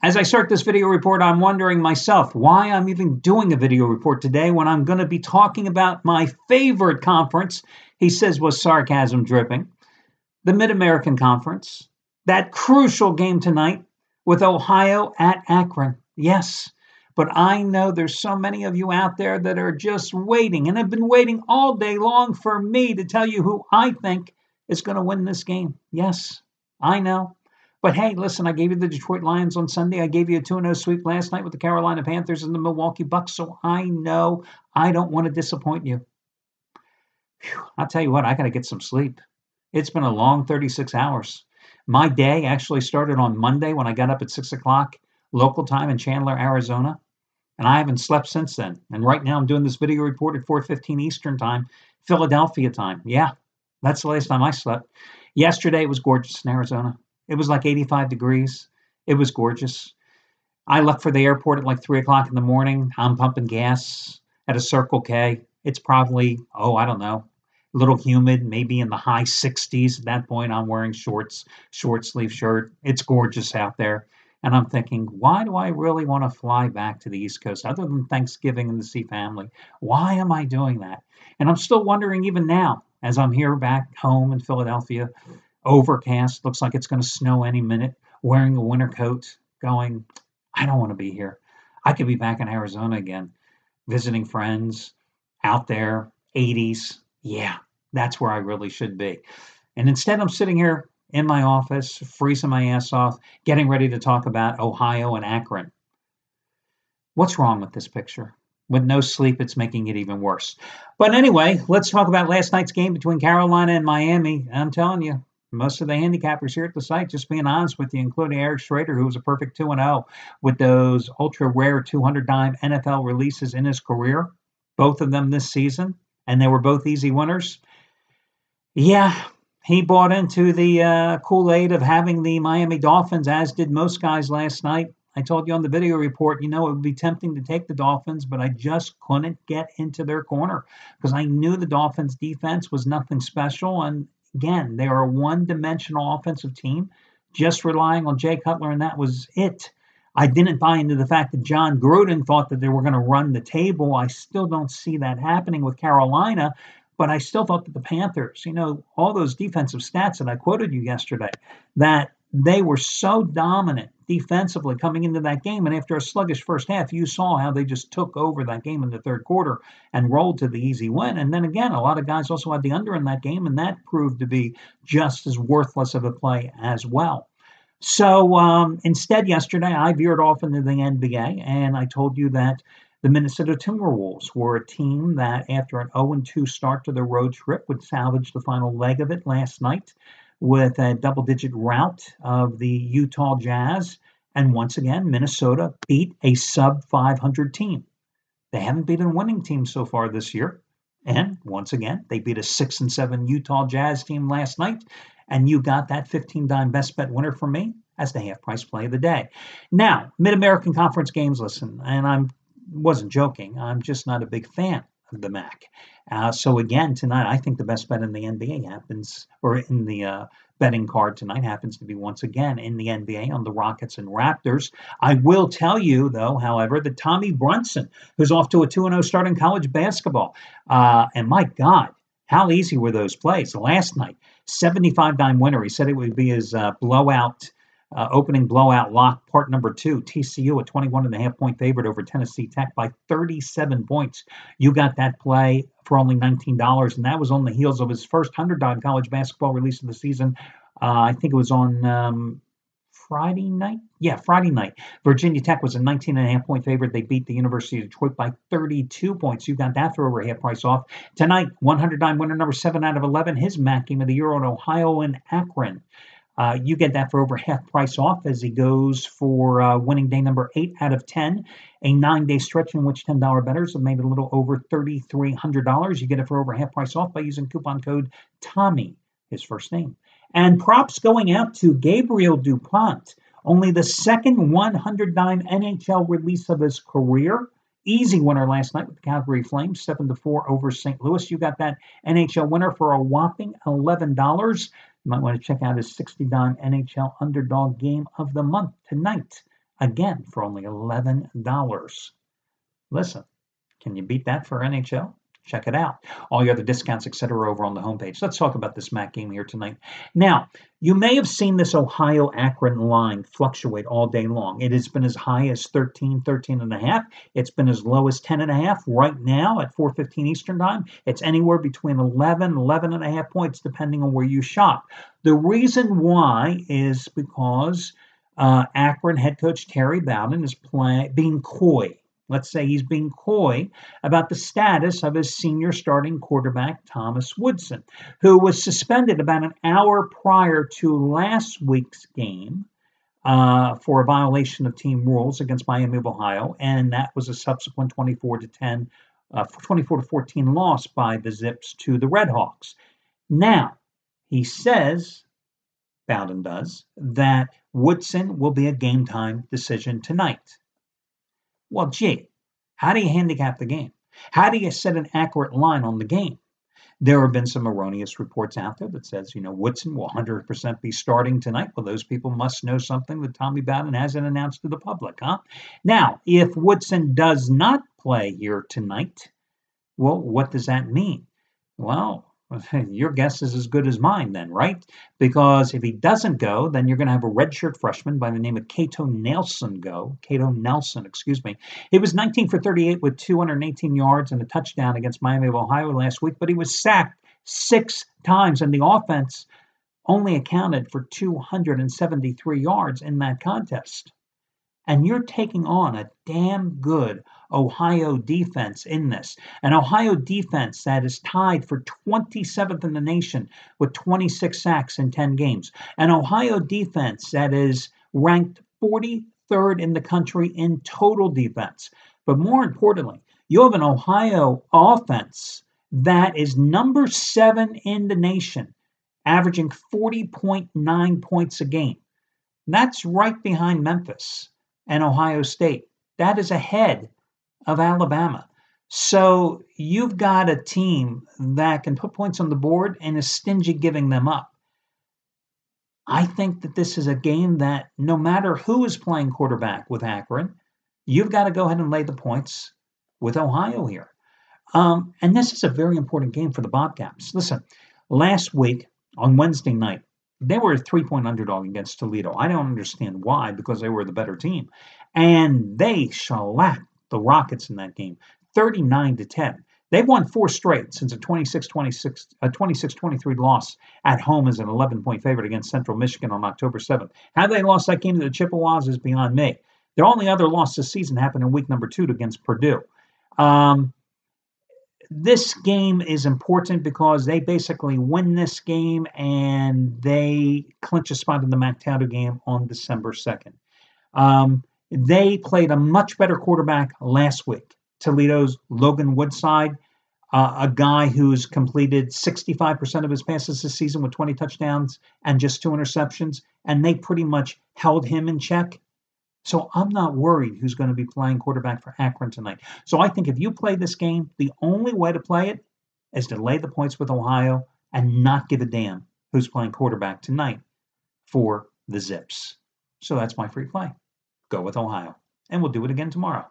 As I start this video report, I'm wondering myself why I'm even doing a video report today when I'm going to be talking about my favorite conference, he says with sarcasm dripping, the Mid-American Conference, that crucial game tonight with Ohio at Akron. Yes, but I know there's so many of you out there that are just waiting and have been waiting all day long for me to tell you who I think is going to win this game. Yes, I know. But hey, listen, I gave you the Detroit Lions on Sunday. I gave you a 2-0 sweep last night with the Carolina Panthers and the Milwaukee Bucks, so I know I don't want to disappoint you. I'll tell you what, I got to get some sleep. It's been a long 36 hours. My day actually started on Monday when I got up at 6 o'clock local time in Chandler, Arizona, and I haven't slept since then. And right now I'm doing this video report at 4:15 Eastern time, Philadelphia time. Yeah, that's the last time I slept. Yesterday it was gorgeous in Arizona. It was like 85 degrees. It was gorgeous. I left for the airport at like 3 o'clock in the morning. I'm pumping gas at a Circle K. It's probably, I don't know, a little humid, maybe in the high 60s. At that point, I'm wearing shorts, short sleeve shirt. It's gorgeous out there. And I'm thinking, why do I really want to fly back to the East Coast other than Thanksgiving and to see family? Why am I doing that? And I'm still wondering even now as I'm here back home in Philadelphia, overcast, looks like it's going to snow any minute, wearing a winter coat, going, I don't want to be here. I could be back in Arizona again, visiting friends out there, 80s. Yeah, that's where I really should be. And instead, I'm sitting here in my office, freezing my ass off, getting ready to talk about Ohio and Akron. What's wrong with this picture? With no sleep, it's making it even worse. But anyway, let's talk about last night's game between Carolina and Miami. I'm telling you, most of the handicappers here at the site, just being honest with you, including Eric Schrader, who was a perfect 2-0 with those ultra rare 200-dime NFL releases in his career, both of them this season, and they were both easy winners. Yeah, he bought into the Kool-Aid of having the Miami Dolphins, as did most guys last night. I told you on the video report, it would be tempting to take the Dolphins, but I just couldn't get into their corner because I knew the Dolphins' defense was nothing special. And again, they are a one-dimensional offensive team, just relying on Jay Cutler, and that was it. I didn't buy into the fact that John Gruden thought that they were going to run the table. I still don't see that happening with Carolina, but I still thought that the Panthers, all those defensive stats that I quoted you yesterday, that they were so dominant defensively coming into that game. And after a sluggish first half, you saw how they just took over that game in the third quarter and rolled to the easy win. And then again, a lot of guys also had the under in that game, and that proved to be just as worthless of a play as well. So instead, yesterday, I veered off into the NBA, and I told you that the Minnesota Timberwolves were a team that, after an 0-2 start to their road trip, would salvage the final leg of it last night with a double-digit rout of the Utah Jazz. And once again, Minnesota beat a sub-500 team. They haven't beaten a winning team so far this year. And once again, they beat a 6-7 Utah Jazz team last night. And you got that 15-dime best bet winner from me as the half-price play of the day. Now, Mid-American Conference games, listen, and I wasn't joking. I'm just not a big fan of the MAC. So again, tonight, I think the best bet in the NBA happens, or in the betting card tonight happens to be once again in the NBA on the Rockets and Raptors. I will tell you, though, however, that Tommy Brunson, who's off to a 2-0 start in college basketball, and my God, how easy were those plays last night? 75-dime winner. He said it would be his opening blowout lock, part number 2. TCU, a 21.5-point favorite over Tennessee Tech by 37 points. You got that play for only $19, and that was on the heels of his first $100 college basketball release of the season. I think it was on Friday night. Yeah, Friday night. Virginia Tech was a 19.5-point favorite. They beat the University of Detroit by 32 points. You got that for over half price off. Tonight, $100 winner number 7 out of 11. His MAC game of the year on Ohio and Akron. You get that for over half price off as he goes for winning day number 8 out of 10, a 9-day stretch in which $10 bettors have made a little over $3,300. You get it for over half price off by using coupon code Tommy, his first name. And props going out to Gabriel DuPont, only the second 100-dime NHL release of his career. Easy winner last night with the Calgary Flames, 7-4 over St. Louis. You got that NHL winner for a whopping $11. You might want to check out his 60-dime NHL underdog game of the month tonight again for only $11. Listen, can you beat that for NHL? Check it out. All your other discounts, etc., over on the homepage. Let's talk about this MAC game here tonight. Now, you may have seen this Ohio-Akron line fluctuate all day long. It has been as high as 13, 13.5. It's been as low as 10.5. Right now at 4:15 Eastern Time, it's anywhere between 11, 11.5 points, depending on where you shop. The reason why is because Akron head coach Terry Bowden is being coy. Let's say he's being coy about the status of his senior starting quarterback, Thomas Woodson, who was suspended about an hour prior to last week's game for a violation of team rules against Miami of Ohio, and that was a subsequent 24 to 14 loss by the Zips to the Redhawks. Now, he says, Bowden does, that Woodson will be a game time decision tonight. Well, gee, how do you handicap the game? How do you set an accurate line on the game? There have been some erroneous reports out there that says, Woodson will 100% be starting tonight. Well, those people must know something that Tommy Bowden hasn't announced to the public, huh? Now, if Woodson does not play here tonight, well, what does that mean? Well, your guess is as good as mine then, right? Because if he doesn't go, then you're going to have a redshirt freshman by the name of Cato Nelson go. Cato Nelson, excuse me. He was 19 for 38 with 218 yards and a touchdown against Miami of Ohio last week, but he was sacked 6 times, and the offense only accounted for 273 yards in that contest. And you're taking on a damn good Ohio defense in this. An Ohio defense that is tied for 27th in the nation with 26 sacks in 10 games. An Ohio defense that is ranked 43rd in the country in total defense. But more importantly, you have an Ohio offense that is number 7 in the nation, averaging 40.9 points a game. That's right behind Memphis and Ohio State. That is ahead of Alabama. So you've got a team that can put points on the board and is stingy giving them up. I think that this is a game that no matter who is playing quarterback with Akron, you've got to go ahead and lay the points with Ohio here. And this is a very important game for the Bobcats. Listen, last week on Wednesday night, they were a 3-point underdog against Toledo. I don't understand why, because they were the better team. And they shellacked the Rockets in that game, 39-10. They've won 4 straight since a 26-23 loss at home as an 11-point favorite against Central Michigan on October 7th. How they lost that game to the Chippewas is beyond me. Their only other loss this season happened in week number 2 against Purdue. This game is important because they basically win this game and they clinch a spot in the MAC title game on December 2nd. They played a much better quarterback last week. Toledo's Logan Woodside, a guy who's completed 65% of his passes this season with 20 touchdowns and just 2 interceptions, and they pretty much held him in check. So I'm not worried who's going to be playing quarterback for Akron tonight. So I think if you play this game, the only way to play it is to lay the points with Ohio and not give a damn who's playing quarterback tonight for the Zips. So that's my free play. Go with Ohio. And we'll do it again tomorrow.